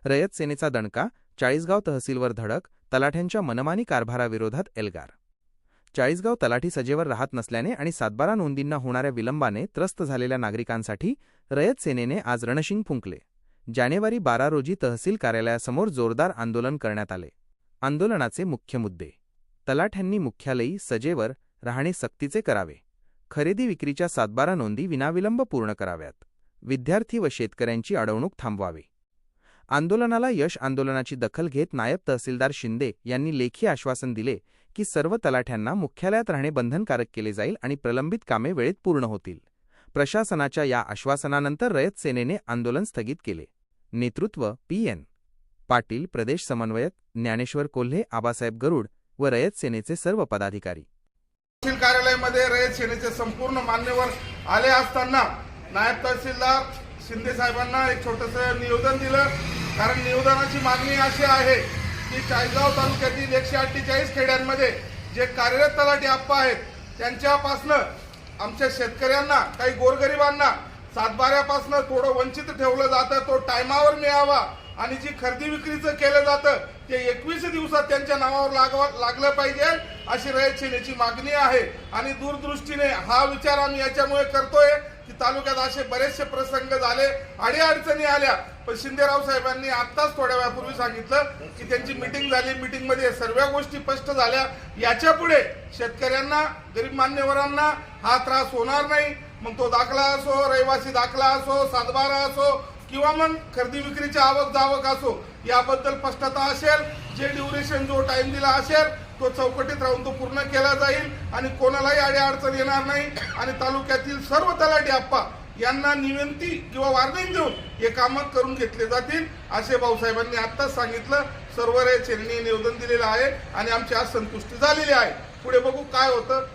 रयत सेनेचा दणका, चाळीसगाव तहसीलवर धडक, तलाठ्यांच्या मनमानी कारभाराविरोधात एल्गार. चाळीसगाव तलाठी सजेवर राहत नसल्याने आणि सातबारा नोंदींना होणाऱ्या विलंबाने त्रस्त झालेल्या नागरिकांसाठी रयत सेनेने आज रणशिंग फुंकले. जानेवारी 12 रोजी तहसील कार्यालयासमोर जोरदार आंदोलन करण्यात आले. आंदोलनाचे मुख्य मुद्दे: तलाठ्यांनी मुख्यालयी सजेवर राहणे सक्तीचे करावे, खरेदी विक्रीच्या सातबारा नोंदी विनाविलंब पूर्ण कराव्यात, विद्यार्थी व शेतकऱ्यांची अडवणूक थांबवावी. आंदोलनाला यश आंदोलनाची दखल घेत नायब तहसीलदार शिंदे यांनी लेखी आश्वासन दिले की सर्व तलाठ्यांना मुख्यालयात राहणे बंधनकारक केले जाईल आणि प्रलंबित कामे वेळेत पूर्ण होतील. प्रशासनाच्या या आश्वासनानंतर रयत सेनेने आंदोलन स्थगित केले. नेतृत्व: पी.एन. पाटील, प्रदेश समन्वयक ज्ञानेश्वर कोल्हे, आबासाहेब गरुड व रयत सेनेचे सर्व पदाधिकारी. तहसील कार्यालयामध्ये रयत सेनेचे संपूर्ण मान्यवर आले असताना नायब तहसीलदार शिंदे साहेबांना एक छोटंसं निवेदन दिलं. कारण निवेदनाची मागणी अशी आहे की चाळीसगाव तालुक्यातील 148 खेड्यांमध्ये जे कार्यरत तलाठी आप्पा आहेत त्यांच्यापासनं आमच्या शेतकऱ्यांना, काही गोरगरिबांना सातबाऱ्यापासनं थोडं वंचित ठेवलं जातं. तो टायमावर मिळावा आणि जी खरेदी विक्रीचं केलं जातं ते 21 दिवसात त्यांच्या नावावर लागलं पाहिजे, अशी रयत सेनेची मागणी आहे. आणि दूरदृष्टीने हा विचार आम्ही याच्यामुळे करतोय की तालुक्यात असे बरेचसे प्रसंग झाले, अडीअडचणी आल्या, पण शिंदेराव साहेबांनी आत्ताच थोड्या वेळापूर्वी सांगितलं की त्यांची मीटिंग झाली, मीटिंगमध्ये सर्व गोष्टी स्पष्ट झाल्या. याच्या पुढे शेतकऱ्यांना, गरीब मान्यवरांना हा त्रास होणार नाही. मग तो दाखला असो, रहिवासी दाखला असो, सातबारा असो किंवा मग खरेदी विक्रीची आवक जावक असो, याबद्दल स्पष्टता असेल. जे ड्युरेशन, जो टाइम दिला असेल तो चौकटीत राहून तो पूर्ण केला जाईल आणि कोणालाही अडचण येणार नाही. आणि तालुक्यातील सर्व तलाठी आप्पा यांना विनंती किंवा वॉर्निंग देऊन हे कामं करून घेतले जातील, असे भाऊसाहेबांनी आत्ताच सांगितलं. सर्व रयत सेनेने निवेदन दिलेलं आहे आणि आमची आज संतुष्टी झालेली आहे. पुढे बघू काय होतं.